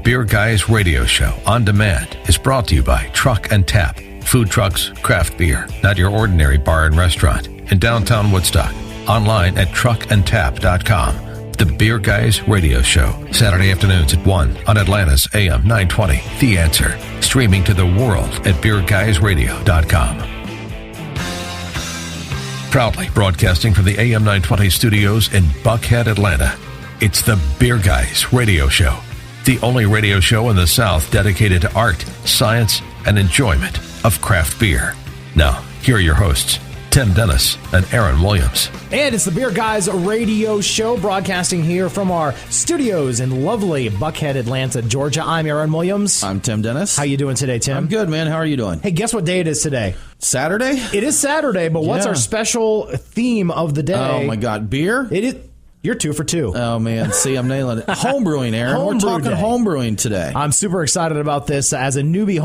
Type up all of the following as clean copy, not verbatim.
Beer Guys radio show on demand is brought to you by Truck and Tap. Food trucks, craft beer, not your ordinary bar and restaurant. In downtown Woodstock. Online at truckandtap.com. The Beer Guys radio show. Saturday afternoons at 1 on Atlanta's AM 920. The Answer. Streaming to the world at beerguysradio.com. Proudly broadcasting from the AM 920 studios in Buckhead, Atlanta. It's the Beer Guys radio show. The only radio show in the South dedicated to art, science, and enjoyment of craft beer. Now, here are your hosts, Tim Dennis and Aaron Williams. And it's the Beer Guys radio show, broadcasting here from our studios in lovely Buckhead, Atlanta, Georgia. I'm Aaron Williams. I'm Tim Dennis. How you doing today, Tim? I'm good, man. How are you doing? Hey, guess what day it is today? Saturday? It is Saturday, but what's our special theme of the day? Oh, my God. Beer? It is. You're 2 for 2. Oh, man. See, I'm nailing it. Homebrewing, Aaron. We're talking homebrewing today. I'm super excited about this. As a newbie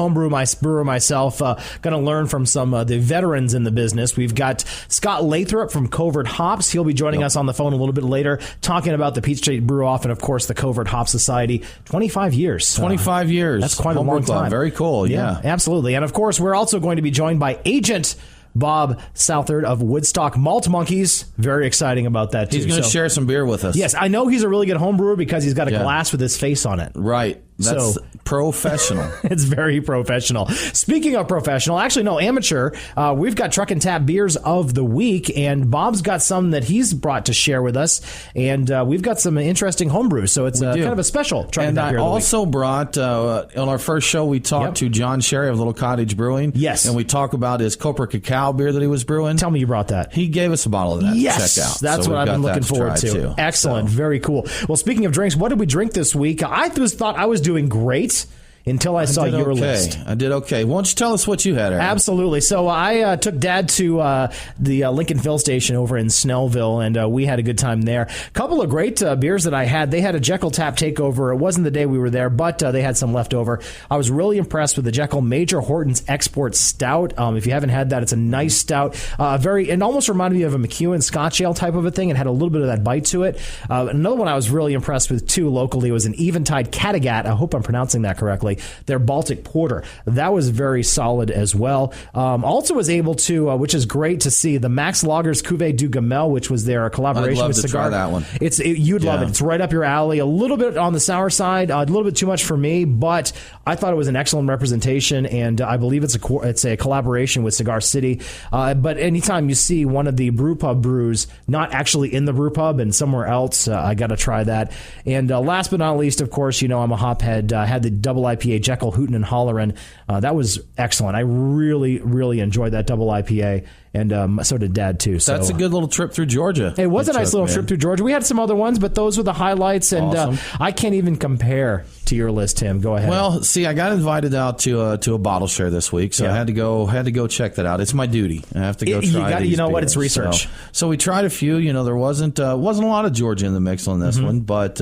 brewer myself, going to learn from some the veterans in the business. We've got Scott Lathrop from Covert Hops. He'll be joining us on the phone a little bit later, talking about the Peach State Brew Off and, of course, the Covert Hop Society. 25 years. 25 years. That's quite a long time. Very cool, yeah. Absolutely. And, of course, we're also going to be joined by Agent Bob Southard of Woodstock Malt Monkeys. Very exciting about that, too. He's going to share some beer with us. Yes, I know he's a really good home brewer because he's got a glass with his face on it. Right. That's professional. It's very professional. Speaking of professional, actually, no, amateur, we've got Truck and Tap Beers of the Week, and Bob's got some that he's brought to share with us, and we've got some interesting homebrews, so it's kind of a special Truck and Tap Beer of the Week. And I also brought, on our first show, we talked to John Sherry of Little Cottage Brewing. Yes. And we talked about his Copra Cacao beer that he was brewing. Tell me you brought that. He gave us a bottle of that to check out. That's what I've been looking forward to. Excellent. Very cool. Well, speaking of drinks, what did we drink this week? I thought I was doing great until I saw your list. I did okay. Why don't you tell us what you had, Aaron? Absolutely. So I took Dad to the Lincoln Fill Station over in Snellville, and we had a good time there. A couple of great beers that I had. They had a Jekyll Tap takeover. It wasn't the day we were there, but they had some left over. I was really impressed with the Jekyll Major Horton's Export Stout. If you haven't had that, it's a nice stout. It almost reminded me of a McEwen Scotch Ale type of a thing. It had a little bit of that bite to it. Another one I was really impressed with, too, locally, was an Eventide Kattegat. I hope I'm pronouncing that correctly. Their Baltic Porter. That was very solid as well. Also was able to, which is great to see, the Max Lager's Cuvée du Gamel, which was their collaboration with Cigar. I'd love to try that one. You'd love it. It's right up your alley. A little bit on the sour side, a little bit too much for me, but I thought it was an excellent representation, and I believe it's a collaboration with Cigar City. But anytime you see one of the brew pub brews not actually in the brew pub and somewhere else, I got to try that. And last but not least, of course, I'm a hophead. Had the double IPA Jekyll Hootin' and Hollerin'. That was excellent. I really, really enjoyed that double IPA, and so did Dad, too. So that's a good little trip through Georgia. It was a nice little trip through Georgia. We had some other ones, but those were the highlights, and awesome. I can't even compare to your list, Tim. Go ahead. Well, see, I got invited out to a bottle share this week, so I had to go check that out. It's my duty. I have to go try these what? beers. It's research. So we tried a few. There wasn't a lot of Georgia in the mix on this one, but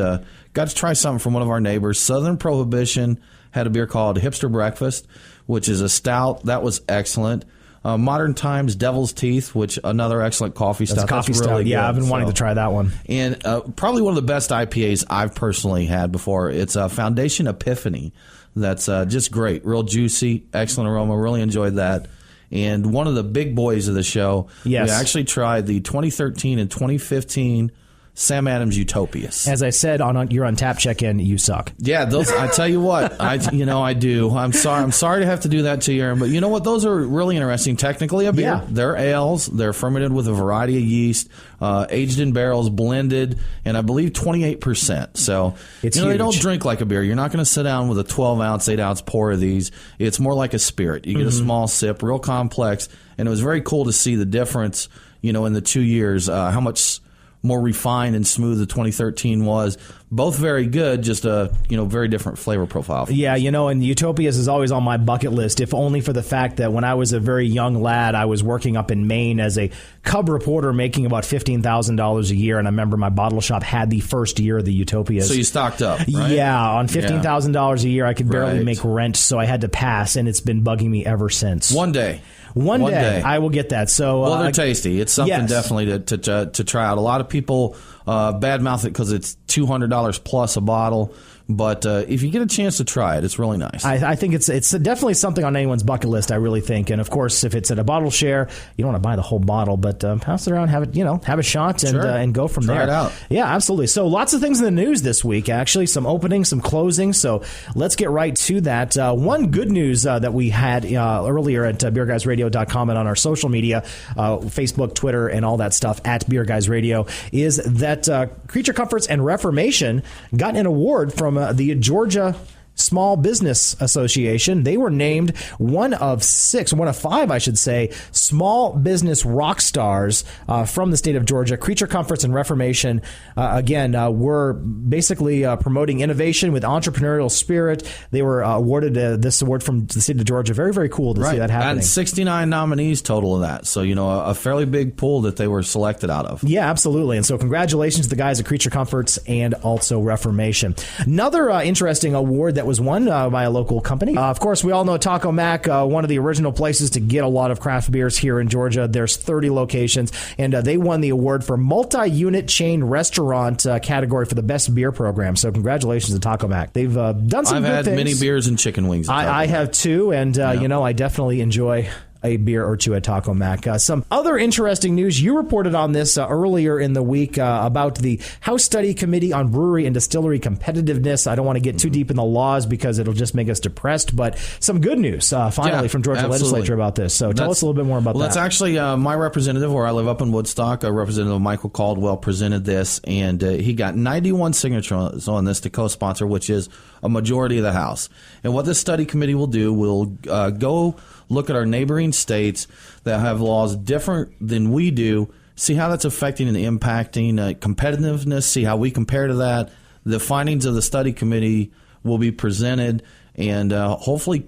got to try something from one of our neighbors. Southern Prohibition had a beer called Hipster Breakfast, which is a stout. That was excellent. Modern Times Devil's Teeth, which another excellent coffee stout. That's a coffee stout. Really I've been wanting to try that one. And probably one of the best IPAs I've personally had before. It's a Foundation Epiphany. That's just great. Real juicy, excellent aroma. Really enjoyed that. And one of the big boys of the show, we actually tried the 2013 and 2015 Sam Adams Utopias. As I said on your Untapped check-in, you suck. Yeah, those. I tell you what, I do. I'm sorry to have to do that to you, Aaron, but you know what? Those are really interesting. Technically, a beer. Yeah. They're ales. They're fermented with a variety of yeast, aged in barrels, blended, and I believe 28%. So it's they don't drink like a beer. You're not going to sit down with a 12-ounce, 8-ounce pour of these. It's more like a spirit. You get a small sip, real complex, and it was very cool to see the difference. In the 2 years, how much more refined and smooth the 2013 was. Both very good, just a very different flavor profile. Yeah, and Utopias is always on my bucket list, if only for the fact that when I was a very young lad, I was working up in Maine as a cub reporter making about $15,000 a year, and I remember my bottle shop had the first year of the Utopias. So you stocked up, right? Yeah, on $15,000 a year, I could barely make rent, so I had to pass, and it's been bugging me ever since. One day. One day I will get that. So they're tasty. It's something definitely to try out. A lot of people badmouth it because it's $200 plus a bottle, But if you get a chance to try it, it's really nice. I think it's definitely something on anyone's bucket list, I really think. And, of course, if it's at a bottle share, you don't want to buy the whole bottle, but pass it around, have a shot, and go from there. Try it out. Yeah, absolutely. So lots of things in the news this week, actually. Some openings, some closings. So let's get right to that. One good news that we had earlier at beerguysradio.com and on our social media, Facebook, Twitter, and all that stuff at Beer Guys Radio, is that Creature Comforts and Reformation got an award from the Georgia Small Business Association. They were named one of five, I should say, small business rock stars from the state of Georgia. Creature Comforts and Reformation, were basically promoting innovation with entrepreneurial spirit. They were awarded this award from the state of Georgia. Very, very cool to see that happening. And 69 nominees total of that. So, a fairly big pool that they were selected out of. Yeah, absolutely. And so congratulations to the guys at Creature Comforts and also Reformation. Another interesting award that was won by a local company. Of course, we all know Taco Mac, one of the original places to get a lot of craft beers here in Georgia. There's 30 locations, and they won the award for multi-unit chain restaurant category for the best beer program. So congratulations to Taco Mac. They've done some good things. I've had many beers and chicken wings. I have too, and I definitely enjoy a beer or two at Taco Mac. Some other interesting news. You reported on this earlier in the week about the House Study Committee on Brewery and Distillery Competitiveness. I don't want to get too deep in the laws because it'll just make us depressed, but some good news finally from Georgia legislature about this. So tell us a little bit more about that. That's actually my representative where I live up in Woodstock. Representative Michael Caldwell presented this, and he got 91 signatures on this to co-sponsor, which is a majority of the House. And what this study committee will do will go look at our neighboring states that have laws different than we do, see how that's affecting and impacting competitiveness, see how we compare to that. The findings of the study committee will be presented and hopefully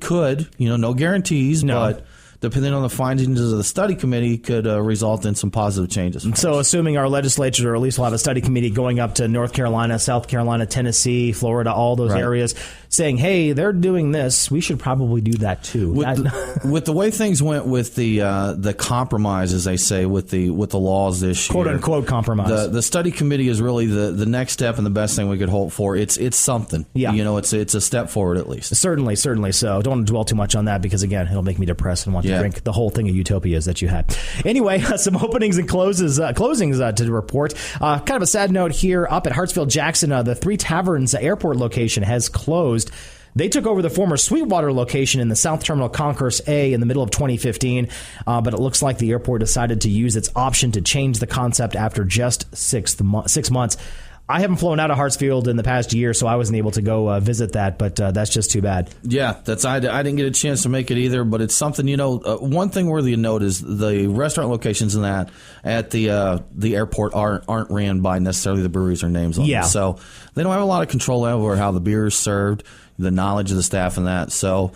no guarantees, but depending on the findings of the study committee, could result in some positive changes. So assuming our legislature, or at least we'll have a study committee going up to North Carolina, South Carolina, Tennessee, Florida, all those areas, saying, hey, they're doing this, we should probably do that too. With the way things went with the compromise, as they say, with the laws this year. Quote-unquote compromise. The study committee is really the next step and the best thing we could hope for. It's something. Yeah. It's a step forward at least. Certainly so. Don't want to dwell too much on that because, again, it'll make me depressed and want to drink the whole thing of utopias that you had. Anyway, some openings and closings to report. Kind of a sad note here. Up at Hartsfield-Jackson, the Three Taverns airport location has closed. They took over the former Sweetwater location in the South Terminal Concourse A in the middle of 2015, but it looks like the airport decided to use its option to change the concept after just 6 months. I haven't flown out of Hartsfield in the past year, so I wasn't able to go visit that, but that's just too bad. Yeah, I didn't get a chance to make it either, but it's something, one thing worthy of note is the restaurant locations in that at the airport aren't ran by necessarily the breweries or names on them. So they don't have a lot of control over how the beer is served, the knowledge of the staff and that. So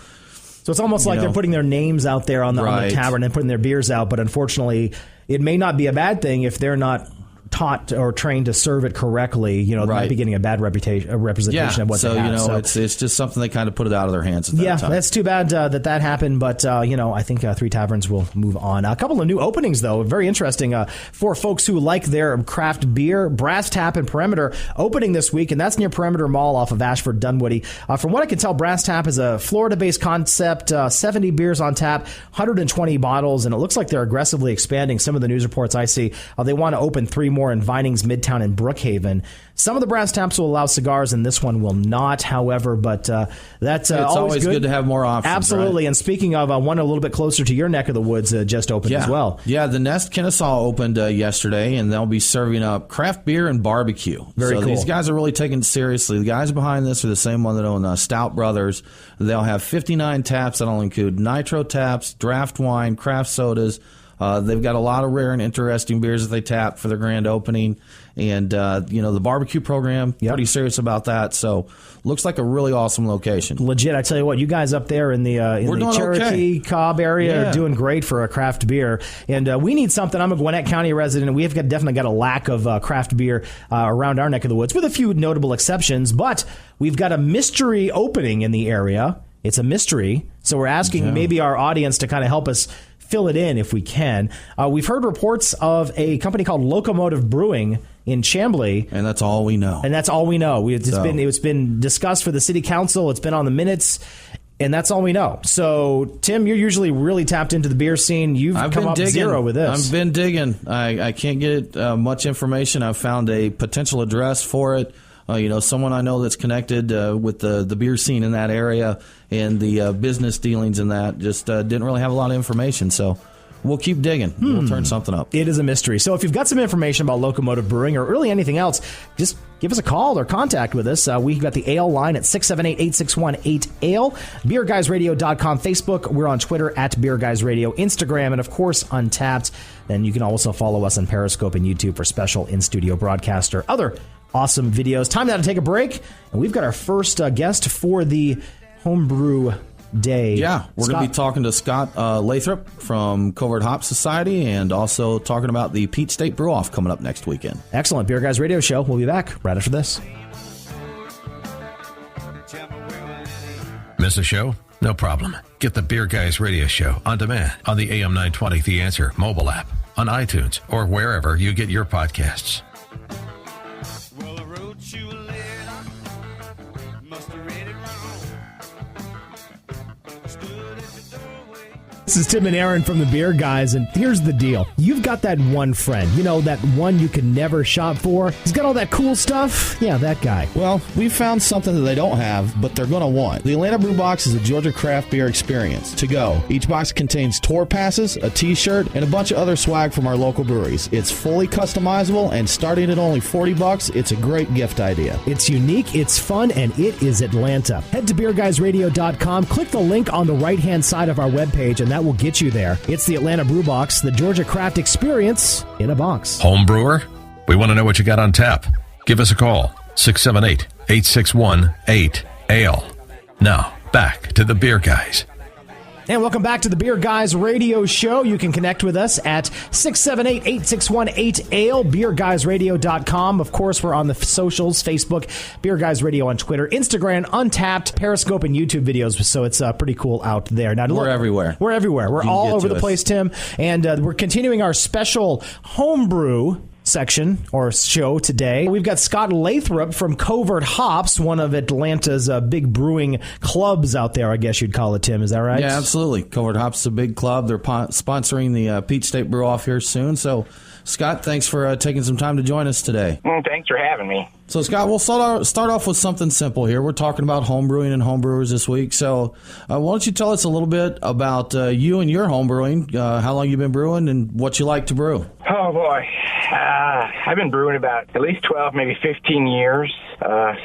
it's almost like they're putting their names out there on the tavern and putting their beers out, but unfortunately, it may not be a bad thing if they're not taught or trained to serve it correctly. They might be getting a bad representation of what they have. So it's just something they kind of put it out of their hands at that time. That's too bad that happened, but I think Three Taverns will move on. A couple of new openings, though, very interesting for folks who like their craft beer. Brass Tap and Perimeter opening this week, and that's near Perimeter Mall off of Ashford Dunwoody. From what I can tell, Brass Tap is a Florida-based concept, 70 beers on tap, 120 bottles, and it looks like they're aggressively expanding. Some of the news reports I see, they want to open 3 more in Vinings, Midtown, and Brookhaven. Some of the Brass Taps will allow cigars, and this one will not, however, but that's always good to have more options. Absolutely. Right? And speaking of one a little bit closer to your neck of the woods, just opened as well. Yeah, the Nest Kennesaw opened yesterday, and they'll be serving up craft beer and barbecue. Very cool. These guys are really taking it seriously. The guys behind this are the same one that own Stout Brothers. They'll have 59 taps that'll include nitro taps, draft wine, craft sodas. They've got a lot of rare and interesting beers that they tap for their grand opening. And, the barbecue program, pretty serious about that. So looks like a really awesome location. Legit. I tell you what, you guys up there in the Cherokee, Cobb area are doing great for a craft beer. And we need something. I'm a Gwinnett County resident, and we've definitely got a lack of craft beer around our neck of the woods, with a few notable exceptions. But we've got a mystery opening in the area. It's a mystery. So we're asking maybe our audience to kind of help us fill it in if we can. We've heard reports of a company called Locomotive Brewing in Chamblee. And that's all we know. It's been discussed for the city council. It's been on the minutes. And that's all we know. So, Tim, you're usually really tapped into the beer scene. I've come up zero with this. I've been digging. I can't get much information. I've found a potential address for it. Someone I know that's connected with the beer scene in that area and the business dealings in that. Just didn't really have a lot of information. So we'll keep digging. We'll turn something up. It is a mystery. So if you've got some information about Locomotive Brewing or really anything else, just give us a call or contact with us. We've got the Ale line at 678-861-8ALE, BeerGuysRadio.com, Facebook. We're on Twitter at BeerGuysRadio, Instagram, and, of course, Untapped. Then you can also follow us on Periscope and YouTube for special in-studio broadcast or other awesome videos. Time now to take a break, and we've got our first guest for the Homebrew Day. Yeah, we're going to be talking to Scott Lathrop from Covert Hop Society and also talking about the Peach State Brew-Off coming up next weekend. Excellent. Beer Guys Radio Show. We'll be back right after this. Miss a show? No problem. Get the Beer Guys Radio Show on demand on the AM 920 The Answer mobile app, on iTunes, or wherever you get your podcasts. This is Tim and Aaron from the Beer Guys, and here's the deal. You've got that one friend, that one you can never shop for. He's got all that cool stuff. Yeah, that guy. Well, we found something that they don't have, but they're going to want. The Atlanta Brew Box is a Georgia craft beer experience to go. Each box contains tour passes, a t-shirt, and a bunch of other swag from our local breweries. It's fully customizable, and starting at only $40, it's a great gift idea. It's unique, it's fun, and it is Atlanta. Head to BeerGuysRadio.com, click the link on the right-hand side of our webpage, and that will get you there. It's the Atlanta Brew Box, the Georgia craft experience in a box. Home brewer? We want to know what you got on tap. Give us a call, 678-861-8ALE. Now, back to the Beer Guys. And welcome back to the Beer Guys Radio Show. You can connect with us at 678-861-8ALE, BeerGuysRadio.com. Of course, we're on the socials, Facebook, Beer Guys Radio on Twitter, Instagram, Untapped, Periscope, and YouTube videos. So it's pretty cool out there. Now, we're everywhere. We're everywhere. We're all over the place, Tim. And we're continuing our special homebrew section or show today. We've got Scott Lathrop from Covert Hops, one of Atlanta's big brewing clubs out there, I guess you'd call it, Tim. Is that right? Yeah, absolutely. Covert Hops is a big club. They're sponsoring the Peach State Brew-Off here soon. So, Scott, thanks for taking some time to join us today. Thanks for having me. So, Scott, we'll start off with something simple here. We're talking about homebrewing and homebrewers this week. So, why don't you tell us a little bit about you and your homebrewing, how long you've been brewing, and what you like to brew? Oh, boy. I've been brewing about at least 12, maybe 15 years.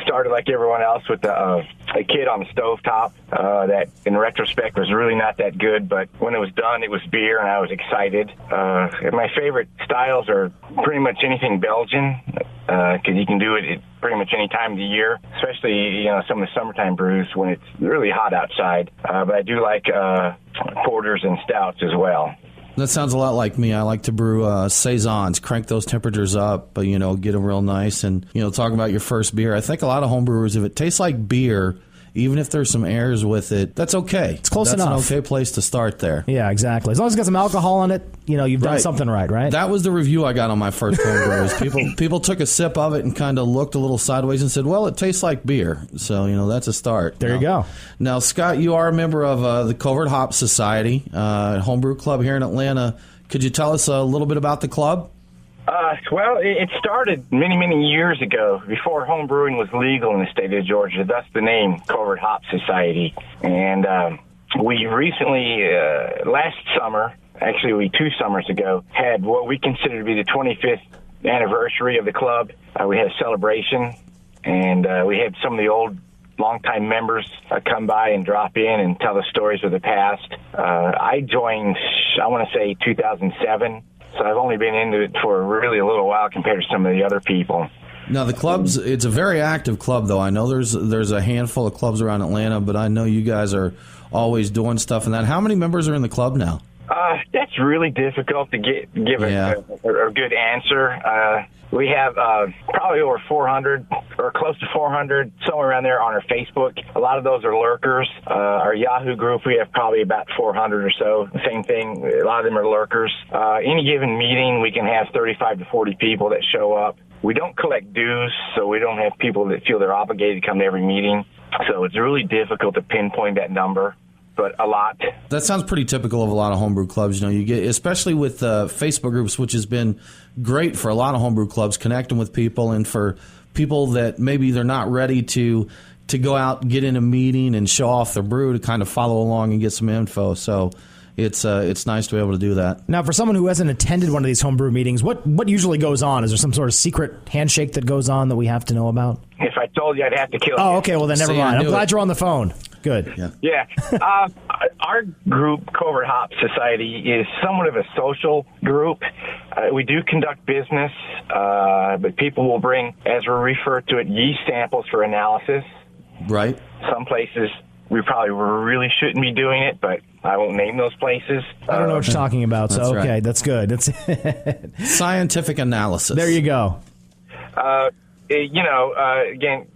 Started like everyone else with a kid on the stovetop that, in retrospect, was really not that good. But when it was done, it was beer, and I was excited. My favorite styles are pretty much anything Belgian, because you can do it pretty much any time of the year, especially some of the summertime brews when it's really hot outside. But I do like porters and stouts as well. That sounds a lot like me. I like to brew saisons, crank those temperatures up, get them real nice. And, talking about your first beer, I think a lot of homebrewers, if it tastes like beer, even if there's some airs with it, that's okay. It's close enough. That's an okay place to start there. Yeah, exactly. As long as it's got some alcohol in it, you've done something right? That was the review I got on my first homebrews. People took a sip of it and kind of looked a little sideways and said, well, it tastes like beer. So, that's a start. There you go. Now, Scott, you are a member of the Covert Hop Society, homebrew club here in Atlanta. Could you tell us a little bit about the club? Well, it started many, many years ago, before home brewing was legal in the state of Georgia, thus the name Covert Hop Society. And we recently, last summer, actually 2 summers ago, had what we consider to be the 25th anniversary of the club. We had a celebration, and we had some of the old longtime members come by and drop in and tell the stories of the past. I joined, I want to say, 2007. So I've only been into it for really a little while compared to some of the other people. Now, the club's, it's a very active club, though. I know there's a handful of clubs around Atlanta, but I know you guys are always doing stuff in that. How many members are in the club now? That's really difficult to give a good answer. We have probably over 400 or close to 400, somewhere around there on our Facebook. A lot of those are lurkers. Our Yahoo group, we have probably about 400 or so. Same thing. A lot of them are lurkers. Any given meeting, we can have 35 to 40 people that show up. We don't collect dues, so we don't have people that feel they're obligated to come to every meeting. So it's really difficult to pinpoint that number, but a lot. That sounds pretty typical of a lot of homebrew clubs. You know, you get, especially with Facebook groups, which has been great for a lot of homebrew clubs, connecting with people, and for people that maybe they're not ready to go out, get in a meeting and show off their brew, to kind of follow along and get some info. So it's nice to be able to do that. Now, for someone who hasn't attended one of these homebrew meetings, what usually goes on? Is there some sort of secret handshake that goes on that we have to know about? If I told you, I'd have to kill you. Oh, okay. Well, then never mind. I'm glad you're on the phone. Good. Yeah. Our group, Covert Hop Society, is somewhat of a social group. We do conduct business, but people will bring, as we refer to it, yeast samples for analysis. Right. Some places we probably really shouldn't be doing it, but I won't name those places. I don't know what you're talking about, so That's okay, right. that's good. That's Scientific analysis. There you go. Again,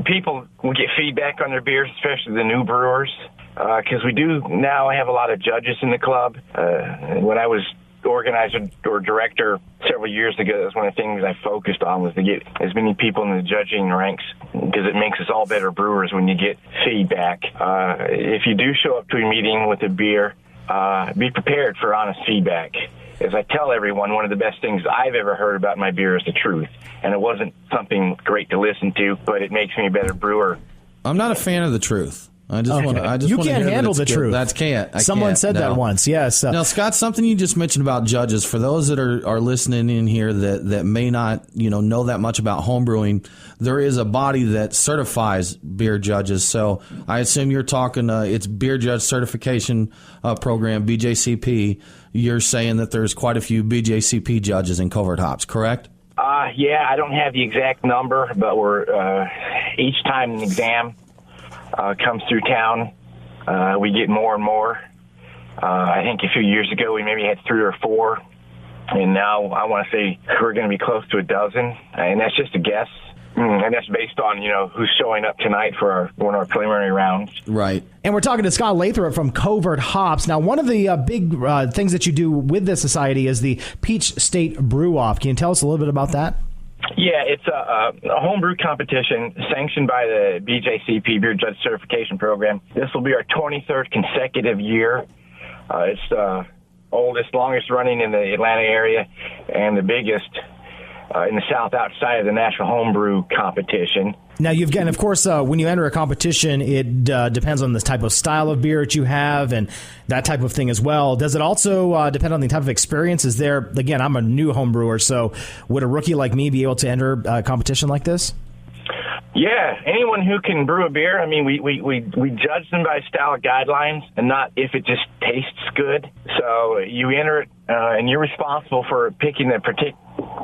people will get feedback on their beers, especially the new brewers, because we do now have a lot of judges in the club. When I was organizer or director several years ago, that's one of the things I focused on, was to get as many people in the judging ranks, because it makes us all better brewers when you get feedback. If you do show up to a meeting with a beer, be prepared for honest feedback. As I tell everyone, one of the best things I've ever heard about my beer is the truth. And it wasn't something great to listen to, but it makes me a better brewer. I'm not a fan of the truth. I just want to. You can't handle the truth. That can't. Someone said that once. Yes. Now, Scott, something you just mentioned about judges. For those that are listening in here that may not know that much about homebrewing, there is a body that certifies beer judges. So I assume you're talking. It's Beer Judge Certification Program, BJCP. You're saying that there's quite a few BJCP judges in Covert Hops, correct? Yeah, I don't have the exact number, but we're each time an exam comes through town, we get more and more. I think a few years ago we maybe had 3 or 4, and now I want to say we're going to be close to a dozen, and that's just a guess. And that's based on, who's showing up tonight for one of our preliminary rounds. Right. And we're talking to Scott Lathrop from Covert Hops. Now, one of the big things that you do with this society is the Peach State Brew-Off. Can you tell us a little bit about that? Yeah, it's a homebrew competition sanctioned by the BJCP, Beer Judge Certification Program. This will be our 23rd consecutive year. It's the oldest, longest running in the Atlanta area, and the biggest in the South outside of the National Homebrew Competition. Now, and of course, when you enter a competition, it depends on the type of style of beer that you have and that type of thing as well. Does it also depend on the type of experience? Is there, again, I'm a new home brewer, so would a rookie like me be able to enter a competition like this? Yeah, anyone who can brew a beer. I mean, we judge them by style guidelines and not if it just tastes good. So you enter it, and you're responsible for picking the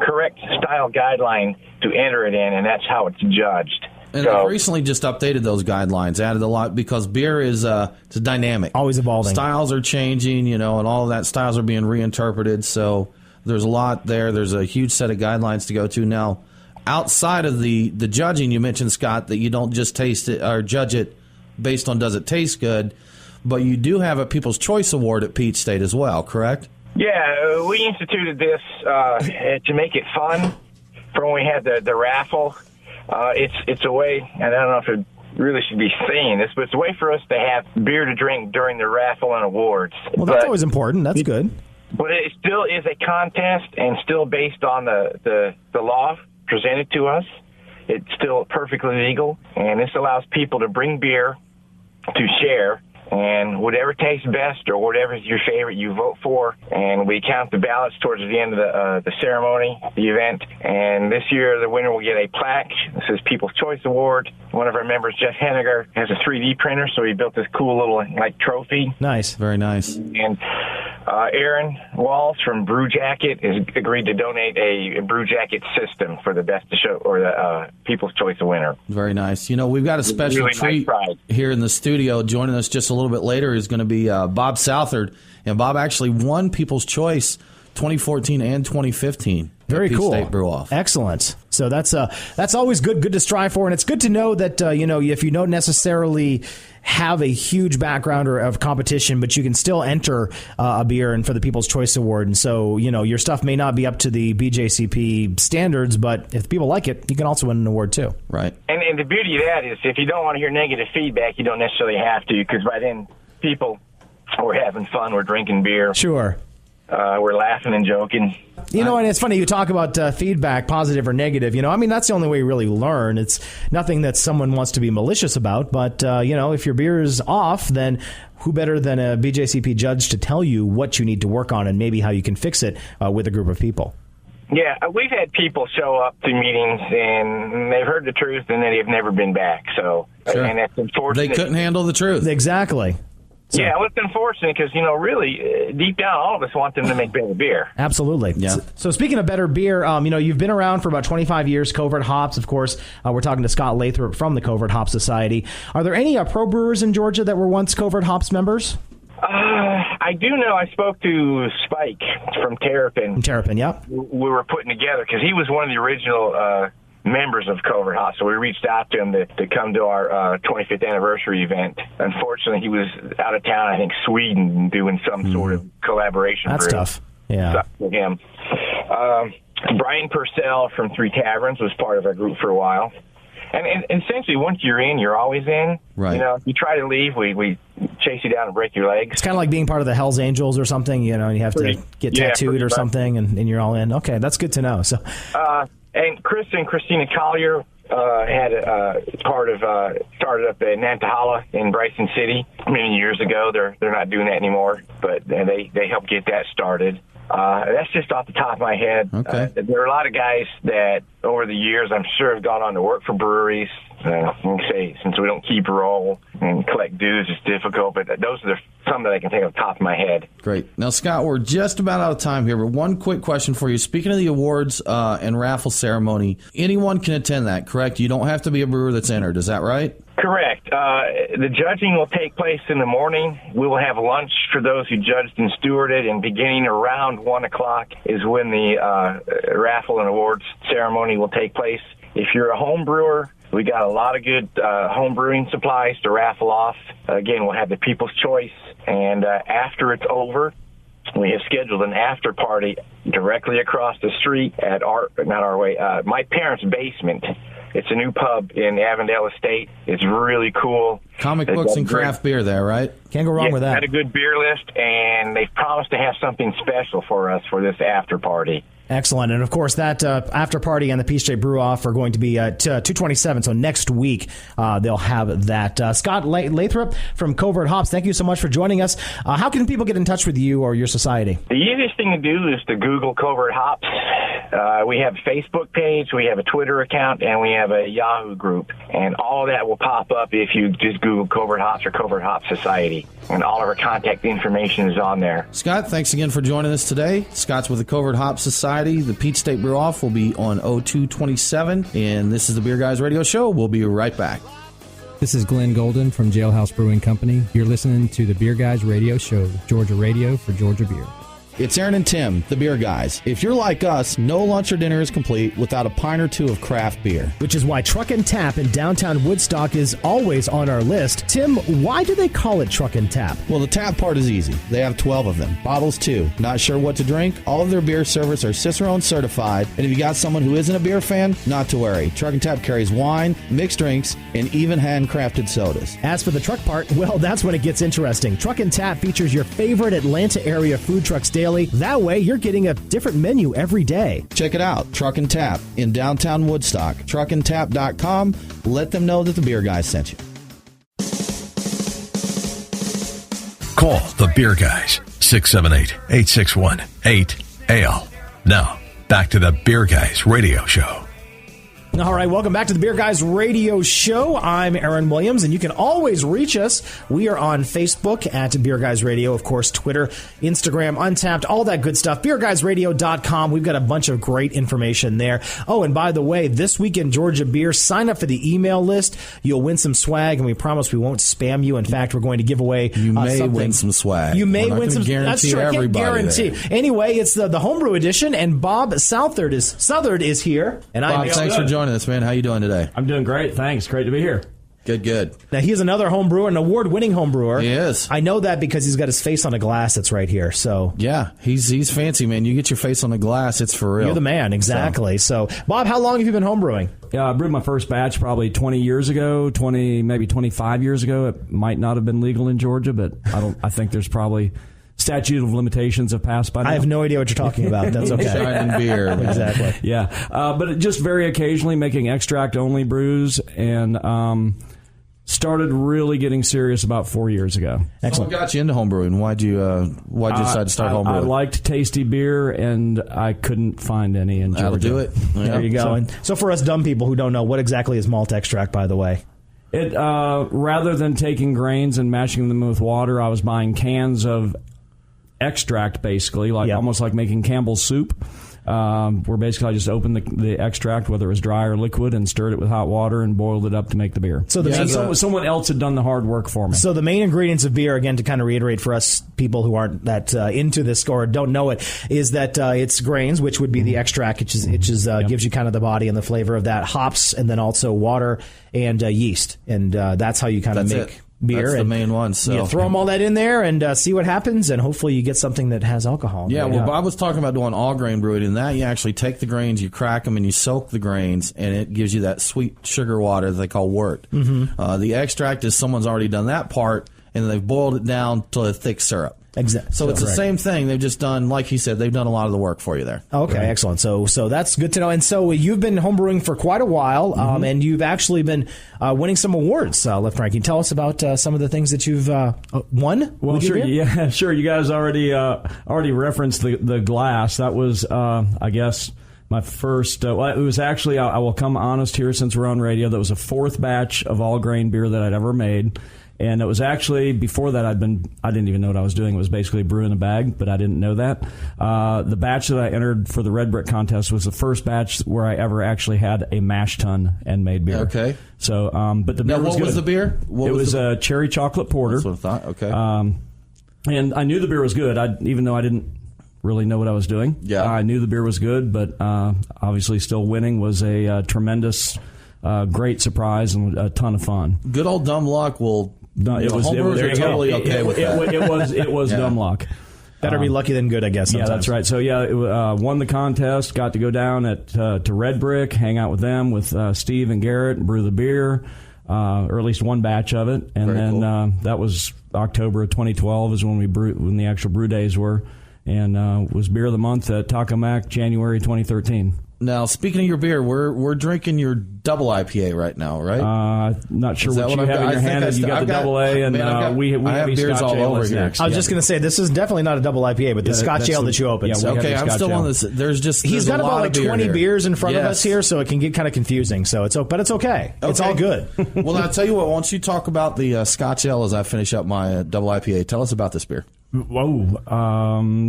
correct style guideline to enter it in, and that's how it's judged. And I've recently just updated those guidelines, added a lot, because beer is it's dynamic. Always evolving. Styles are changing, and all of that. Styles are being reinterpreted, so there's a lot there. There's a huge set of guidelines to go to now. Outside of the judging, you mentioned, Scott, that you don't just taste it or judge it based on does it taste good, but you do have a People's Choice Award at Peach State as well, correct? Yeah, we instituted this to make it fun for when we had the raffle. It's a way, and I don't know if it really should be saying this, but it's a way for us to have beer to drink during the raffle and awards. Well, that's always important. That's good. But it still is a contest and still based on the law presented to us. It's still perfectly legal, and this allows people to bring beer to share, and whatever tastes best or whatever is your favorite, you vote for, and we count the ballots towards the end of the ceremony, the event. And this year the winner will get a plaque. This is People's Choice Award. One of our members, Jeff Henniger, has a 3D printer, so he built this cool little trophy. Nice. Very nice. And Aaron Walls from Brew Jacket has agreed to donate a Brew Jacket system for the best to show, or the People's Choice winner. Very nice. We've got a special really treat nice here in the studio. Joining us just a little bit later is going to be Bob Southard, and Bob actually won People's Choice 2014 and 2015. Very Peach cool. State Brew Off. Excellent. So that's always good to strive for, and it's good to know that if you don't necessarily have a huge background or of competition, but you can still enter a beer and for the People's Choice Award. And so your stuff may not be up to the BJCP standards, but if people like it, you can also win an award too. Right. And the beauty of that is, if you don't want to hear negative feedback, you don't necessarily have to, because by then people were having fun, we're drinking beer. Sure. We're laughing and joking. And it's funny, you talk about feedback, positive or negative. That's the only way you really learn. It's nothing that someone wants to be malicious about. But, if your beer is off, then who better than a BJCP judge to tell you what you need to work on and maybe how you can fix it with a group of people? Yeah, we've had people show up to meetings and they've heard the truth and they've never been back. So, sure. And that's unfortunate. They couldn't handle the truth. Exactly. So, yeah, well, it's unfortunate because, really, deep down, all of us want them to make better beer. Absolutely. Yeah. So speaking of better beer, you've been around for about 25 years, Covert Hops, of course. We're talking to Scott Lathrop from the Covert Hops Society. Are there any pro brewers in Georgia that were once Covert Hops members? I do know. I spoke to Spike from Terrapin. From Terrapin, yep. We were putting together, because he was one of the original members of Covert Hops, so we reached out to him to come to our 25th anniversary event. Unfortunately, he was out of town, I think Sweden, doing some sort of collaboration. That's tough. Yeah. Sucked with him. Brian Purcell from Three Taverns was part of our group for a while. And essentially, once you're in, you're always in. Right. If you try to leave, we chase you down and break your legs. It's kind of like being part of the Hells Angels or something, and you have to get tattooed or something, and you're all in. Okay, that's good to know. So. And Chris and Christina Collier had started up at Nantahala in Bryson City many years ago. They're not doing that anymore, but they helped get that started. That's just off the top of my head. Okay. There are a lot of guys that over the years, I'm sure, have gone on to work for breweries. I can say, since we don't keep roll and collect dues, it's difficult, but those are some that I can think of the top of my head. Great. Now, Scott, we're just about out of time here, but one quick question for you. Speaking of the awards and raffle ceremony, anyone can attend that, correct? You don't have to be a brewer that's entered. Is that right? Correct. The judging will take place in the morning. We will have lunch for those who judged and stewarded, and beginning around 1 o'clock is when the raffle and awards ceremony will take place. If you're a home brewer, we got a lot of good home brewing supplies to raffle off. Again, we'll have the People's Choice, and after it's over, we have scheduled an after party directly across the street at my parents' basement. It's a new pub in Avondale Estate. It's really cool. Comic books and craft beer there, right? Can't go wrong with that. Had a good beer list, and they've promised to have something special for us for this after party. Excellent. And, of course, that after party and the Peach State Brew Off are going to be at 227. So next week they'll have that. Scott Lathrop from Covert Hops, thank you so much for joining us. How can people get in touch with you or your society? The easiest thing to do is to Google Covert Hops. We have a Facebook page, we have a Twitter account, and we have a Yahoo group. And all of that will pop up if you just Google Covert Hops or Covert Hops Society. And all of our contact information is on there. Scott, thanks again for joining us today. Scott's with the Covert Hops Society. The Peach State Brew Off will be on 0227. And this is the Beer Guys Radio Show. We'll be right back. This is Glenn Golden from Jailhouse Brewing Company. You're listening to the Beer Guys Radio Show, Georgia Radio for Georgia Beer. It's Aaron and Tim, the Beer Guys. If you're like us, no lunch or dinner is complete without a pint or two of craft beer. Which is why Truck and Tap in downtown Woodstock is always on our list. Tim, why do they call it Truck and Tap? Well, the tap part is easy. They have 12 of them. Bottles, too. Not sure what to drink? All of their beer servers are Cicerone certified. And if you got someone who isn't a beer fan, not to worry. Truck and Tap carries wine, mixed drinks, and even handcrafted sodas. As for the truck part, well, that's when it gets interesting. Truck and Tap features your favorite Atlanta area food trucks daily. That way, you're getting a different menu every day. Check it out. Truck and Tap in downtown Woodstock. Truckandtap.com. Let them know that the Beer Guys sent you. Call the Beer Guys, 678-861-8AL. Now, back to the Beer Guys Radio Show. All right, welcome back to the Beer Guys Radio Show. I'm Aaron Williams, and you can always reach us. We are on Facebook at Beer Guys Radio, of course, Twitter, Instagram, Untapped, all that good stuff. BeerGuysRadio.com. We've got a bunch of great information there. Oh, and by the way, this week in Georgia Beer, sign up for the email list. You'll win some swag, and we promise we won't spam you. In fact, we're going to give away You may something. win some swag. You may win some. That's true. I can't guarantee. Anyway, it's the Homebrew Edition, and Bob Southard is here. And Bob, thanks for joining us, man. How you doing today? I'm doing great. Thanks. Great to be here. Good. Now, he is another home brewer, an award-winning home brewer. He is. I know that because he's got his face on a glass that's right here. So Yeah, he's fancy, man. You get your face on the glass, it's for real. you're the man, exactly. So, Bob, how long have you been home brewing? I brewed my first batch probably 20 years ago, maybe 25 years ago. It might not have been legal in Georgia, but I think there's probably statute of limitations have passed by now. I have no idea what you're talking about. That's okay. Shining beer. Exactly. Yeah, but just very occasionally making extract-only brews, and started really getting serious about 4 years ago. Excellent. What got you into homebrewing? Why'd you decide to start homebrewing? I liked tasty beer, and I couldn't find any in Georgia. That'll do it. There you go. So for us dumb people who don't know, what exactly is malt extract, by the way? It rather than taking grains and mashing them with water, I was buying cans of extract, basically, almost like making Campbell's soup. Where basically I just opened the extract, whether it was dry or liquid, and stirred it with hot water and boiled it up to make the beer. So someone else had done the hard work for me. So the main ingredients of beer, again, to kind of reiterate for us people who aren't that into this or don't know it, is that it's grains, which would be the extract, which gives you kind of the body and the flavor of that, hops, and then also water and yeast, and that's how you kind of make beer. That's the main one. So you throw them all that in there and see what happens, and hopefully you get something that has alcohol. Yeah, Bob was talking about doing all grain brewing, and that you actually take the grains, you crack them, and you soak the grains, and it gives you that sweet sugar water that they call wort. Mm-hmm. The extract is someone's already done that part, and they've boiled it down to a thick syrup. Exactly. So it's the same thing. They've just done, like he said, they've done a lot of the work for you there. Okay, excellent. So that's good to know. And so you've been homebrewing for quite a while, and you've actually been winning some awards left and right. Can you tell us about some of the things that you've won? Well, sure. Yeah, sure. You guys already referenced the glass. That was, I guess, my first. It was actually. I will come honest here, since we're on radio. That was a fourth batch of all grain beer that I'd ever made. And it was actually, before that, I didn't even know what I was doing. It was basically brew in a bag, but I didn't know that. The batch that I entered for the Red Brick contest was the first batch where I ever actually had a mash tun and made beer. Okay. So, but the beer was good. What was the beer? It was a cherry chocolate porter. That's what I thought. Okay. And I knew the beer was good, even though I didn't really know what I was doing. Yeah. I knew the beer was good, but obviously still winning was a tremendous, great surprise and a ton of fun. Good old dumb luck will... It was totally okay with that. It was dumb luck. Better be lucky than good, I guess. Sometimes. Yeah, that's right. So won the contest. Got to go down to Red Brick, hang out with them, with Steve and Garrett, and brew the beer, or at least one batch of it. And then that was October of 2012 is when the actual brew days were, and was beer of the month at Taco Mac, January 2013. Now, speaking of your beer, we're drinking your double IPA right now, right? Not sure what you have in your hand. You got the double A, and we have beers Scotch all ale over here. next. I was just going to say, this is definitely not a double IPA, but the Scotch ale that you opened. Yeah, okay, I'm still on this. He's got about like 20 beers in front of us here, so it can get kind of confusing. But it's okay. It's all good. Well, I'll tell you what. Why don't you talk about the Scotch ale as I finish up my double IPA? Tell us about this beer. Whoa!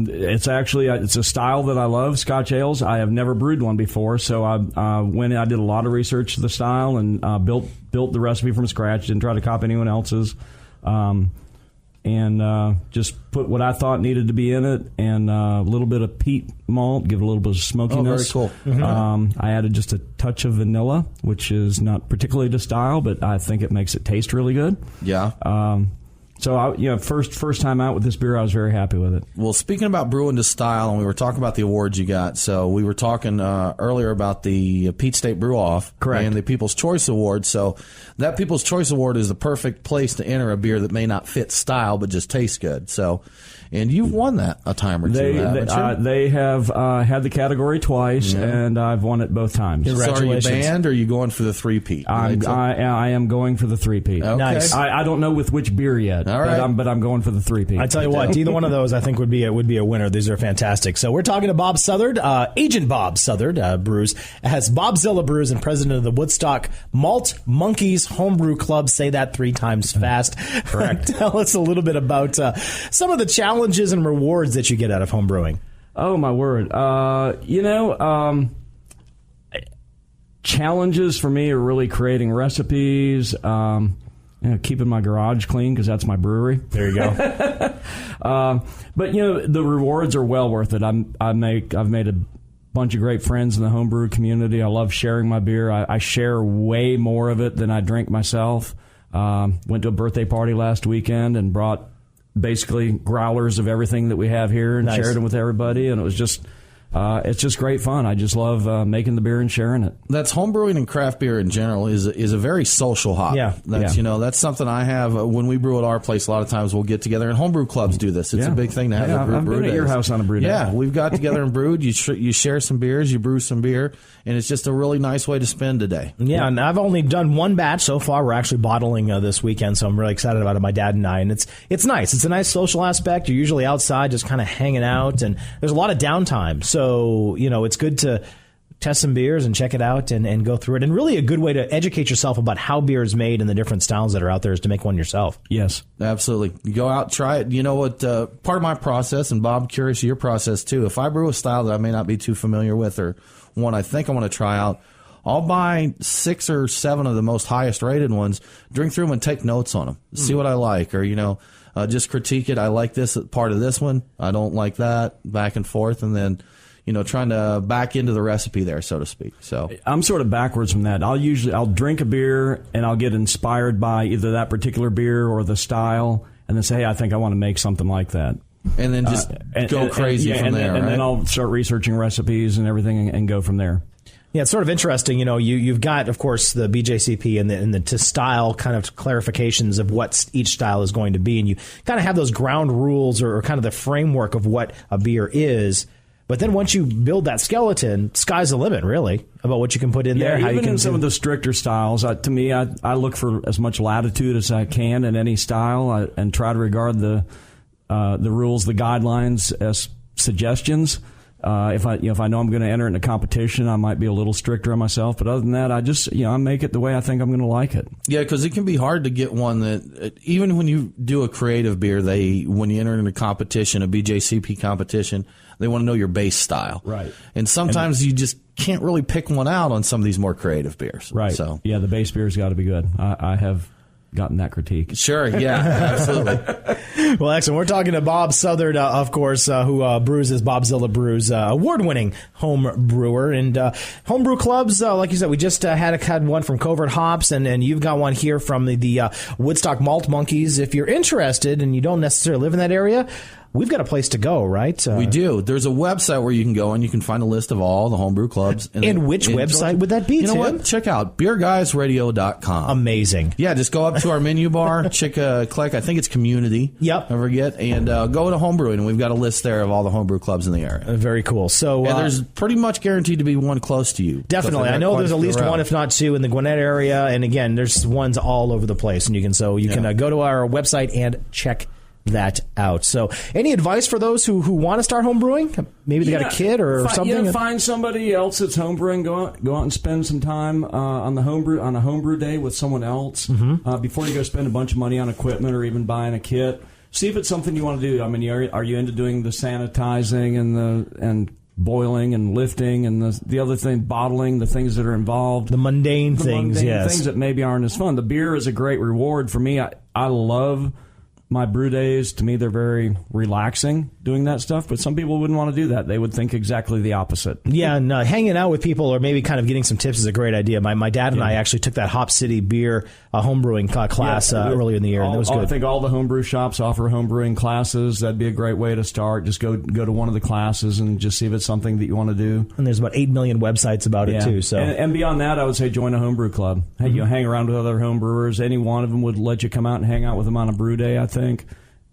It's actually it's a style that I love. Scotch ales. I have never brewed one before, so I did a lot of research to the style and built the recipe from scratch. Didn't try to copy anyone else's, and just put what I thought needed to be in it, and a little bit of peat malt, give it a little bit of smokiness. Oh, very cool. Mm-hmm. I added just a touch of vanilla, which is not particularly to style, but I think it makes it taste really good. Yeah. So, first time out with this beer, I was very happy with it. Well, speaking about brewing to style, and we were talking about the awards you got. So we were talking earlier about the Peach State Brew Off, correct, and the People's Choice Award. So that People's Choice Award is the perfect place to enter a beer that may not fit style but just tastes good. So, and you've won that a time or two. They have had the category twice, and I've won it both times. Congratulations! So are you banned, or are you going for the three-peat? I am going for the three-peat. Okay. Nice. I don't know with which beer yet. All right. But I'm going for the 3-peat. I tell you what, either one of those I think would be a winner. These are fantastic. So we're talking to Bob Southard, Agent Bob Southard, brews, as Bobzilla Brews and president of the Woodstock Malt Monkeys Homebrew Club. Say that 3 times fast. Correct. Tell us a little bit about some of the challenges and rewards that you get out of homebrewing. Oh, my word. Challenges for me are really creating recipes, keeping my garage clean because that's my brewery. There you go. But the rewards are well worth it. I've made a bunch of great friends in the homebrew community. I love sharing my beer. I share way more of it than I drink myself. Went to a birthday party last weekend and brought basically growlers of everything that we have here and shared them with everybody, and it was just it's just great fun. I just love making the beer and sharing it. That's homebrewing and craft beer in general is a very social hobby. Yeah. That's something I have when we brew at our place. A lot of times we'll get together, and homebrew clubs do this. It's a big thing to have. I've been at your house on a brew day. Yeah, we've got together and brewed. You share some beers, you brew some beer, and it's just a really nice way to spend a day. Yeah, and I've only done one batch so far. We're actually bottling this weekend, so I'm really excited about it. My dad and I, and it's nice. It's a nice social aspect. You're usually outside, just kind of hanging out, and there's a lot of downtime. So it's good to test some beers and check it out and go through it. And really a good way to educate yourself about how beer is made and the different styles that are out there is to make one yourself. Yes. Absolutely. You go out, try it. You know what? Part of my process, and Bob, curious of your process too, if I brew a style that I may not be too familiar with or one I think I want to try out, I'll buy 6 or 7 of the most highest rated ones, drink through them and take notes on them, see what I like, or, just critique it. I like this part of this one. I don't like that, back and forth, and then trying to back into the recipe there, so to speak. So I'm sort of backwards from that. I'll drink a beer and I'll get inspired by either that particular beer or the style, and then say, hey, I think I want to make something like that. And then just go crazy from there. And then I'll start researching recipes and everything and go from there. Yeah, it's sort of interesting. You've got, of course, the BJCP and the style kind of clarifications of what each style is going to be, and you kind of have those ground rules or kind of the framework of what a beer is. But then once you build that skeleton, sky's the limit, really, about what you can put in there. How even you can in some of the stricter styles, to me, I look for as much latitude as I can in any style, and try to regard the rules, the guidelines as suggestions. If I know I'm going to enter into competition, I might be a little stricter on myself. But other than that, I just I make it the way I think I'm going to like it. Yeah, because it can be hard to get one that even when you do a creative beer, when you enter into competition, a BJCP competition, they want to know your base style. Right. And sometimes you just can't really pick one out on some of these more creative beers. Right. So yeah, the base beer's got to be good. I have gotten that critique. Sure, yeah, absolutely. Well, excellent. We're talking to Bob Southard, of course, who brews as Bobzilla Brews, award-winning home brewer. And homebrew clubs, like you said, we just had one from Covert Hops, and you've got one here from the Woodstock Malt Monkeys. If you're interested and you don't necessarily live in that area, we've got a place to go, right? We do. There's a website where you can go and you can find a list of all the homebrew clubs. And which website would that be, You know Tim? what? Check out beerguysradio.com. Amazing. Yeah, just go up to our menu bar, click, I think it's community. Yep. Don't forget. And go to homebrewing, and we've got a list there of all the homebrew clubs in the area. Very cool. So there's pretty much guaranteed to be one close to you. Definitely. I know there's at least one, if not 2, in the Gwinnett area. And again, there's ones all over the place. And you can go to our website and check that out. So any advice for those who want to start homebrewing? Maybe they got a kid or something? Yeah, find somebody else that's homebrewing. Go out and spend some time on a homebrew day with someone else before you go spend a bunch of money on equipment or even buying a kit. See if it's something you want to do. I mean, are you into doing the sanitizing and boiling and lifting and the other thing, bottling, the things that are involved, the mundane things that maybe aren't as fun. The beer is a great reward for me. I love my brew days. To me, they're very relaxing doing that stuff, but some people wouldn't want to do that. They would think exactly the opposite. Yeah, and hanging out with people or maybe kind of getting some tips is a great idea. My dad and I actually took that Hop City beer homebrewing class earlier in the year, and it was good. I think all the homebrew shops offer homebrewing classes. That'd be a great way to start. Just go to one of the classes and just see if it's something that you want to do. And there's about 8 million websites about it, too. So and beyond that, I would say join a homebrew club. Hey, you hang around with other homebrewers. Any one of them would let you come out and hang out with them on a brew day, I think.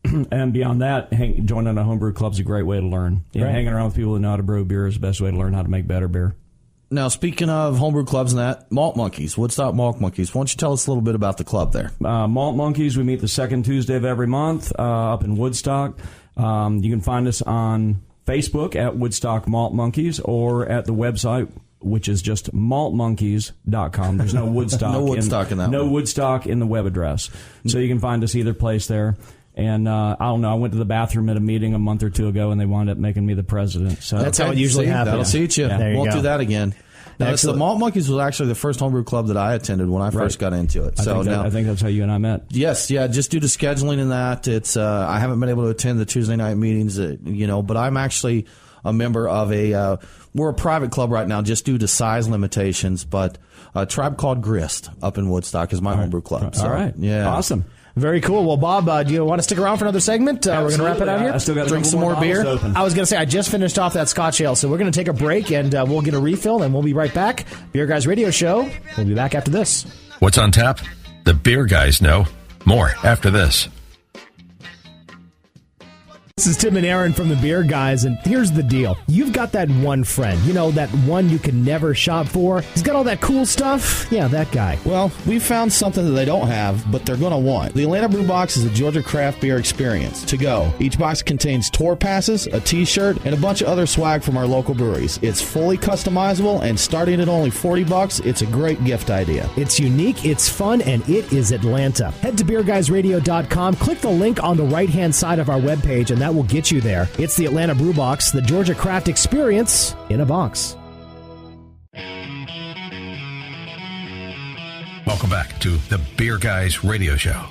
And beyond that, joining a homebrew club is a great way to learn. Hanging around with people who know how to brew beer is the best way to learn how to make better beer. Now, speaking of homebrew clubs and that, Malt Monkeys, Woodstock Malt Monkeys. Why don't you tell us a little bit about the club there? Malt Monkeys, we meet the second Tuesday of every month up in Woodstock. You can find us on Facebook at Woodstock Malt Monkeys or at the website, which is just maltmonkeys.com. There's no Woodstock. No Woodstock in that No one. Woodstock in the web address. So you can find us either place there. And I don't know, I went to the bathroom at a meeting a month or two ago, and they wound up making me the president. So That's how it usually happens. That'll suit you. There you Won't go. do that again. Now, the Malt Monkeys was actually the first homebrew club that I attended when I first got into it. I think that's how you and I met. Yes, yeah, just due to scheduling and that, it's I haven't been able to attend the Tuesday night meetings, but I'm actually a member of we're a private club right now just due to size limitations, but a tribe called Grist up in Woodstock is my homebrew club. So, All right. Yeah. Awesome. Very cool. Well, Bob, do you want to stick around for another segment? We're going to wrap it out here. I still got to Drink some more beer. I was going to say, I just finished off that Scotch ale, so we're going to take a break, and we'll get a refill, and we'll be right back. Beer Guys Radio Show. We'll be back after this. What's on tap? The beer guys know. More after this. This is Tim and Aaron from the Beer Guys, and here's the deal. You've got that one friend, that one you can never shop for. He's got all that cool stuff. Yeah, that guy. Well, we found something that they don't have, but they're going to want. The Atlanta Brew Box is a Georgia craft beer experience to go. Each box contains tour passes, a t-shirt, and a bunch of other swag from our local breweries. It's fully customizable, and starting at only $40, it's a great gift idea. It's unique, it's fun, and it is Atlanta. Head to beerguysradio.com, click the link on the right-hand side of our webpage, and that will get you there. It's the Atlanta Brew Box, the Georgia craft experience in a box. Welcome back to the Beer Guys Radio Show.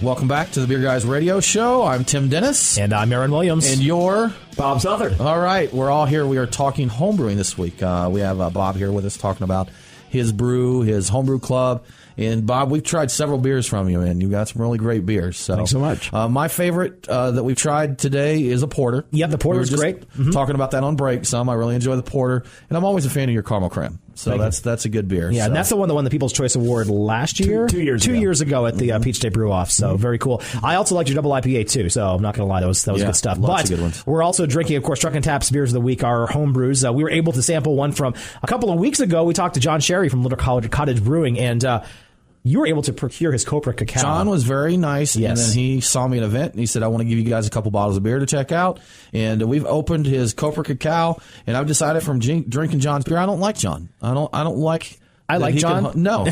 Welcome back to the Beer Guys Radio Show. I'm Tim Dennis. And I'm Aaron Williams. And you're Bob Southern. All right, we're all here. We are talking homebrewing this week. We have Bob here with us talking about his brew, his homebrew club. And Bob, we've tried several beers from you, and you got some really great beers. So, thanks so much. My favorite that we've tried today is a porter. Yeah, the porter is great. Mm-hmm. Talking about that on break some. I really enjoy the porter, and I'm always a fan of your caramel creme. So that's a good beer. Yeah, so. and that's the one that won the People's Choice Award last year. 2 years ago at the Peach State Brew Off. So very cool. I also liked your double IPA too. So I'm not going to lie, that was good stuff. Lots but of good ones. We're also drinking, of course, Truck and Tap's beers of the week, our home brews. We were able to sample one from a couple of weeks ago. We talked to John Sherry from Little Cottage Brewing, and you were able to procure his Copra cacao. John was very nice, yes. And then he saw me at an event, and he said, I want to give you guys a couple bottles of beer to check out. And we've opened his Copra cacao, and I've decided from drinking John's beer, I don't like John. I don't like... I like John? No, I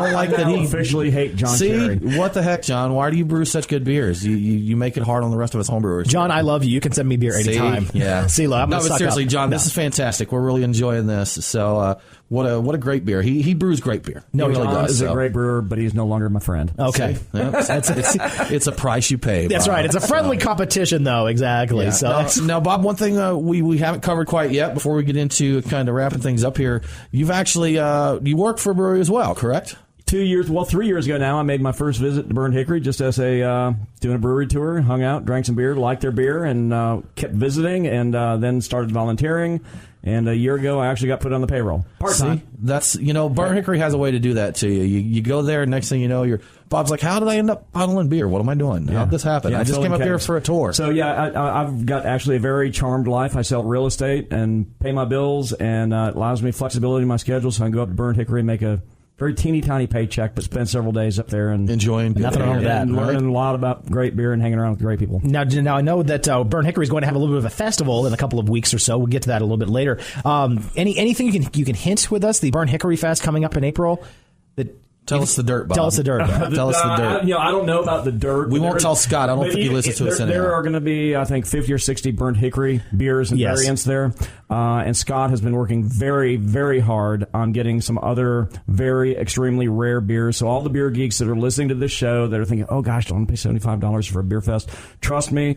don't like that he... officially hate John Cherry. What the heck, John? Why do you brew such good beers? You make it hard on the rest of us homebrewers. John, I love you. You can send me beer anytime. Yeah. See, look, I'm no, gonna but suck seriously, up. John, No. this is fantastic. We're really enjoying this. So, what a great beer. He brews great beer. No, he really John does. is a great brewer, but he's no longer my friend. Okay. It's a price you pay. That's Bob. right. It's a friendly competition, though. Exactly. Yeah. So Now, Bob, one thing we haven't covered quite yet before we get into kind of wrapping things up here, you've actually you work for a brewery as well, correct? 3 years ago now, I made my first visit to Burnt Hickory just as doing a brewery tour, hung out, drank some beer, liked their beer, and kept visiting, and then started volunteering. And a year ago, I actually got put on the payroll. See, that's, Burnt Hickory has a way to do that to you. You go there, and next thing you know, Bob's like, how did I end up bottling beer? What am I doing? Yeah. How'd this happen? Yeah, I just came up here for a tour. So, I've got actually a very charmed life. I sell real estate and pay my bills, and it allows me flexibility in my schedule, so I can go up to Burnt Hickory and make a very teeny tiny paycheck, but spend several days up there and enjoying nothing wrong with that. And learning a lot about great beer and hanging around with great people. Now I know that Burnt Hickory is going to have a little bit of a festival in a couple of weeks or so. We'll get to that a little bit later. Anything you can hint with us? The Burnt Hickory Fest coming up in April. Tell us the dirt, Bob. Tell us the dirt. Tell us the dirt. I don't know about the dirt. We won't tell Scott. I don't think he listens to us anymore. There are going to be, I think, 50 or 60 Burnt Hickory beers and variants there. And Scott has been working very, very hard on getting some other very extremely rare beers. So all the beer geeks that are listening to this show that are thinking, oh, gosh, don't pay $75 for a beer fest. Trust me,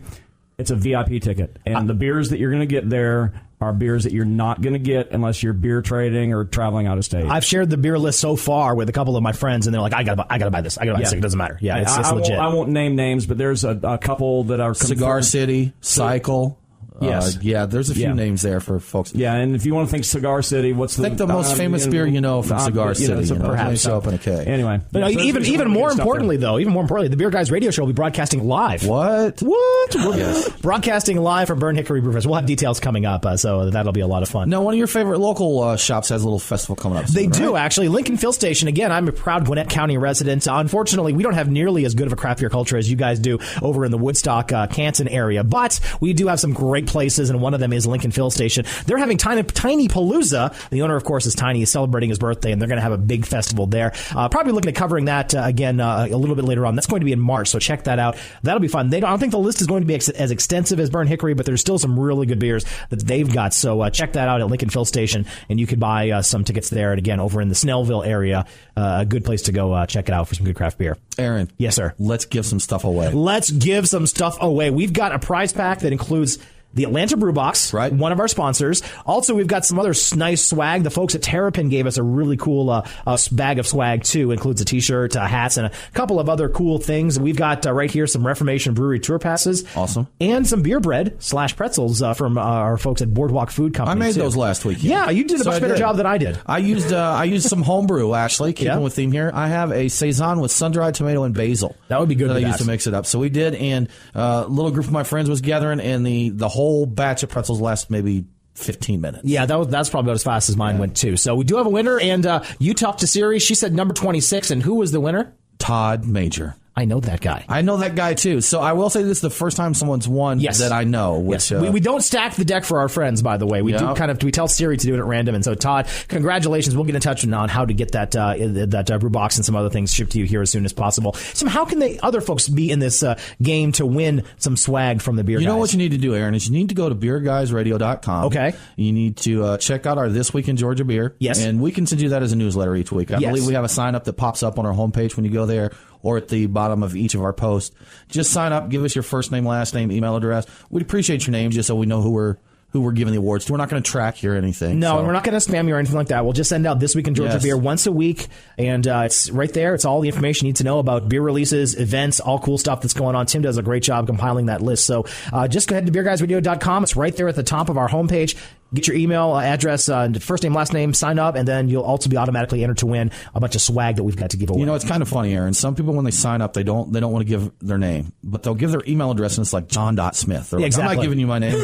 it's a VIP ticket. And the beers that you're going to get there are beers that you're not going to get unless you're beer trading or traveling out of state. I've shared the beer list so far with a couple of my friends, and they're like, I gotta buy this. I gotta buy this. It doesn't matter. Yeah, it's legit. I won't name names, but there's a couple that are Cigar City, Cycle. Yes. Yeah, there's a few names there for folks. Yeah, and if you want to think Cigar City, what's the most famous beer you know from Cigar City? Perhaps show up in a keg. Anyway. But even more importantly, the Beer Guys radio show will be broadcasting live. What? We're broadcasting live from Burn Hickory Brewfest. We'll have details coming up, so that'll be a lot of fun. Now, one of your favorite local shops has a little festival coming up soon, They do, right? actually. Lincoln Fill Station. Again, I'm a proud Gwinnett County resident. Unfortunately, we don't have nearly as good of a craft beer culture as you guys do over in the Woodstock, Canton area. But we do have some great places, and one of them is Lincoln Fill Station. They're having Tiny Palooza. The owner, of course, is Tiny. He's celebrating his birthday, and they're going to have a big festival there. Probably looking at covering that again a little bit later on. That's going to be in March, so check that out. That'll be fun. I don't think the list is going to be as extensive as Burn Hickory, but there's still some really good beers that they've got. So check that out at Lincoln Fill Station, and you could buy some tickets there. And again, over in the Snellville area, a good place to go check it out for some good craft beer. Aaron. Yes, sir. Let's give some stuff away. Let's give some stuff away. We've got a prize pack that includes the Atlanta Brew Box, right, one of our sponsors. Also, we've got some other nice swag. The folks at Terrapin gave us a really cool bag of swag, too. Includes a T-shirt, hats, and a couple of other cool things. We've got right here some Reformation Brewery tour passes. Awesome. And some beer bread / pretzels from our folks at Boardwalk Food Company. I made those last week. Yeah, you did a much better job than I did. I used some homebrew, actually, keeping with theme here. I have a Saison with sun-dried tomato and basil. That would be good. That I used to mix it up. So we did, and a little group of my friends was gathering, and the whole batch of pretzels last maybe 15 minutes. Yeah, that's probably about as fast as mine went, too. So we do have a winner, and you talked to Siri. She said number 26, and who was the winner? Todd Major. I know that guy. I know that guy, too. So I will say this is the first time someone's won that I know. Which, yes. We don't stack the deck for our friends, by the way. We do we tell Siri to do it at random. And so, Todd, congratulations. We'll get in touch on how to get that brew box and some other things shipped to you here as soon as possible. So how can other folks be in this game to win some swag from the Beer Guys? You know what you need to do, Aaron, is you need to go to beerguysradio.com. Okay. You need to check out our This Week in Georgia beer. Yes. And we can send you that as a newsletter each week. I believe we have a sign up that pops up on our homepage when you go there, or at the bottom of each of our posts. Just sign up, give us your first name, last name, email address. We'd appreciate your name just so we know who we're giving the awards to. We're not going to track you or anything. No, we're not going to spam you or anything like that. We'll just send out This Week in Georgia beer once a week, and it's right there. It's all the information you need to know about beer releases, events, all cool stuff that's going on. Tim does a great job compiling that list. So just go ahead to beerguysradio.com. It's right there at the top of our homepage. Get your email address, first name, last name, sign up, and then you'll also be automatically entered to win a bunch of swag that we've got to give away. You know, it's kind of funny, Aaron. Some people, when they sign up, they don't want to give their name, but they'll give their email address, and it's like John.Smith. They're like, exactly. I'm not giving you my name.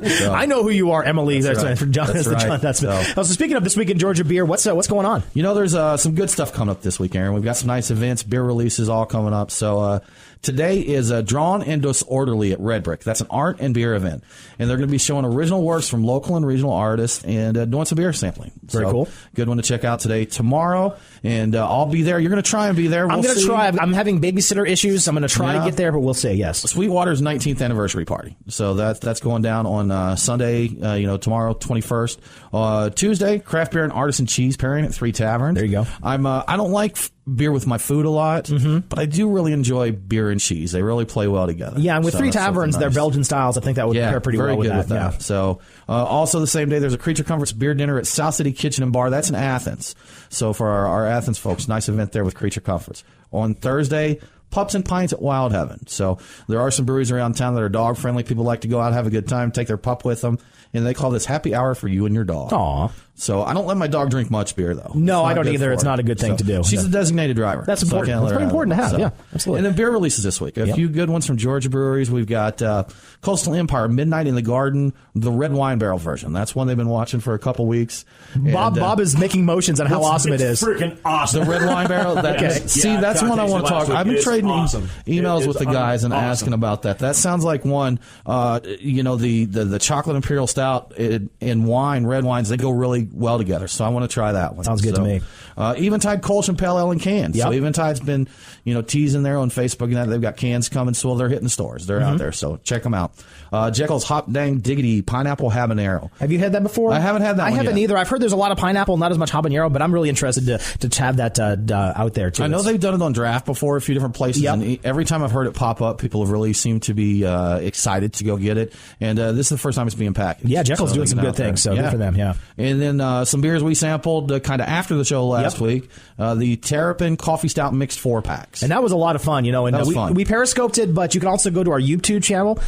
So, I know who you are, Emily. That's right. For John. That's right. John, so speaking of This Week in Georgia beer, what's going on? You know, there's some good stuff coming up this week, Aaron. We've got some nice events, beer releases all coming up. So today is Drawn and Disorderly at Red Brick. That's an art and beer event. And they're going to be showing original works from local and regional artists and doing some beer sampling. Very cool. Good one to check out today, tomorrow. And I'll be there. You're going to try and be there. I'm going to try. I'm having babysitter issues. I'm going to try to get there, but we'll say yes. Sweetwater's 19th anniversary party. So that's going down on Sunday, tomorrow, 21st. Tuesday, craft beer and artisan cheese pairing at 3 Taverns. There you go. I don't like beer with my food a lot, but I do really enjoy beer and cheese. They really play well together. Yeah, and with 3 Taverns, they're Belgian styles. I think that would pair pretty well with that. Yeah. So also the same day, there's a Creature Comforts beer dinner at South City Kitchen and Bar. That's in Athens. So for our Athens folks, nice event there with Creature Comforts. On Thursday, Pups and Pints at Wild Heaven. So there are some breweries around town that are dog friendly. People like to go out, have a good time, take their pup with them, and they call this happy hour for you and your dog. Aw. So I don't let my dog drink much beer, though. No, I don't either. It's not a good thing to do. She's a designated driver. That's important. That's pretty important to have. Yeah, absolutely. And then beer releases this week. A few good ones from Georgia breweries. We've got Coastal Empire, Midnight in the Garden, the red wine barrel version. That's one they've been watching for a couple weeks. Bob is making motions on how awesome it is. Freaking awesome. The red wine barrel. See, that's one I want to talk about. I've been trading emails with the guys and asking about that. That sounds like one. The chocolate imperial stout and wine, red wines, they go really well together. So I want to try that one. Sounds good to me. Eventide Kolsch and Pale Ale in cans. Yep. So Eventide's been, teasing there on Facebook and that. They've got cans coming, so they're hitting the stores. They're out there, so check them out. Jekyll's Hop Dang Diggity Pineapple Habanero. Have you had that before? I haven't had that one I haven't yet. either. I've heard there's a lot of pineapple, not as much habanero, but I'm really interested to have that out there, too. I know they've done it on draft before a few different places, and every time I've heard it pop up, people have really seemed to be excited to go get it. And this is the first time it's being packaged. Yeah, Jekyll's doing some good things, so good for them, yeah. And then then some beers we sampled kind of after the show last week, the Terrapin Coffee Stout Mixed 4-packs. And that was a lot of fun, you know. And that was fun. We periscoped it, but you can also go to our YouTube channel,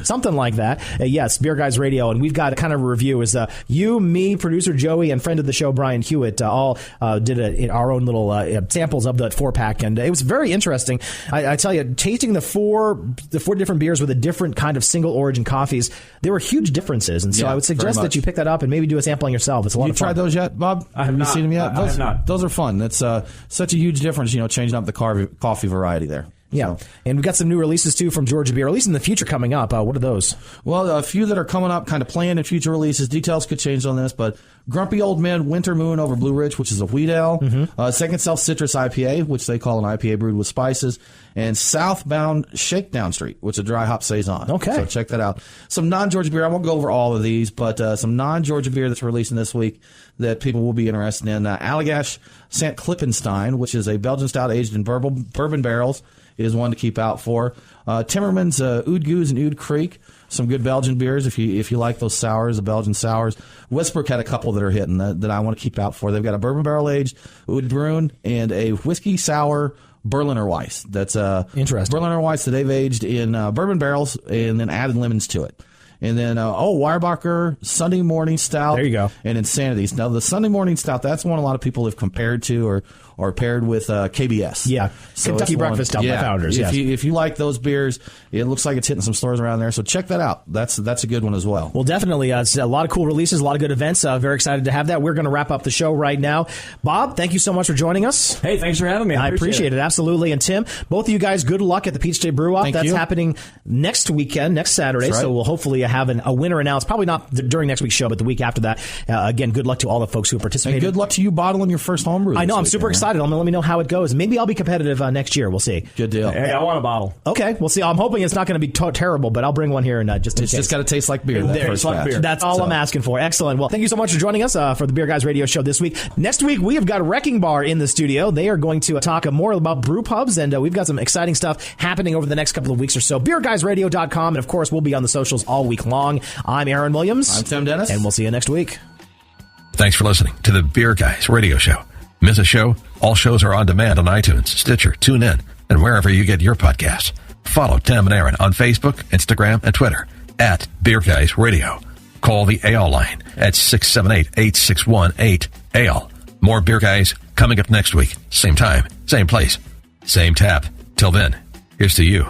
something like that. Yes, Beer Guys Radio, and we've got a kind of a review. Is you, me, producer Joey, and friend of the show Brian Hewitt all did our own little samples of that 4-pack, and it was very interesting. I tell you, tasting the four different beers with a different kind of single origin coffees, there were huge differences, and so I would suggest that you pick that up and maybe do a sampling yourself. It's a lot of fun. You tried those yet, Bob? I have not. You seen them yet? I have not. Those are fun. That's such a huge difference, you know, changing up the coffee variety there. Yeah, and we've got some new releases, too, from Georgia Beer, at least in the future coming up. What are those? Well, a few that are coming up, kind of planned in future releases. Details could change on this, but Grumpy Old Men Winter Moon over Blue Ridge, which is a wheat ale. Second Self Citrus IPA, which they call an IPA brewed with spices. And Southbound Shakedown Street, which is a dry hop saison. Okay. So check that out. Some non-Georgia beer. I won't go over all of these, but some non-Georgia beer that's releasing this week that people will be interested in. Allagash St. Klippenstein, which is a Belgian stout aged in bourbon barrels, is one to keep out for. Timmerman's Oud Goose and Oud Creek, some good Belgian beers if you like those sours, the Belgian sours. Westbrook had a couple that are hitting that I want to keep out for. They've got a bourbon barrel aged Oud Bruin and a whiskey sour Berliner Weiss. That's interesting. Berliner Weiss that they've aged in bourbon barrels and then added lemons to it. And then, Weyerbacher Sunday Morning Stout. There you go. And Insanities. Now, the Sunday Morning Stout, that's one a lot of people have compared to or paired with KBS. Yeah, so Kentucky Breakfast Stout by Founders. If you like those beers, it looks like it's hitting some stores around there. So check that out. That's a good one as well. Well, definitely. It's a lot of cool releases, a lot of good events. Very excited to have that. We're going to wrap up the show right now. Bob, thank you so much for joining us. Hey, thanks for having me. I appreciate it. Absolutely. And Tim, both of you guys, good luck at the Peach State Brew Off. That's happening next weekend, next Saturday. Right. So we'll hopefully have a winner announced. Probably not during next week's show, but the week after that. Again, good luck to all the folks who participated. And good luck to you bottling your first homebrew. I know. I'm super excited. Let me know how it goes. Maybe I'll be competitive next year. We'll see. Good deal. Hey, I want a bottle. Okay, we'll see. I'm hoping it's not going to be terrible, but I'll bring one here and just in case. It's just got to taste like beer. That's all I'm asking for. Excellent. Well, thank you so much for joining us for the Beer Guys Radio Show this week. Next week, we have got Wrecking Bar in the studio. They are going to talk more about brew pubs, and we've got some exciting stuff happening over the next couple of weeks or so. BeerGuysRadio.com, and of course, we'll be on the socials all week long. I'm Aaron Williams. I'm Tim Dennis. And we'll see you next week. Thanks for listening to the Beer Guys Radio Show. Miss a show? All shows are on demand on iTunes, Stitcher, TuneIn, and wherever you get your podcasts. Follow Tim and Aaron on Facebook, Instagram, and Twitter at Beer Guys Radio. Call the AL line at 678-8618-AL. More Beer Guys coming up next week. Same time, same place, same tap. Till then, here's to you.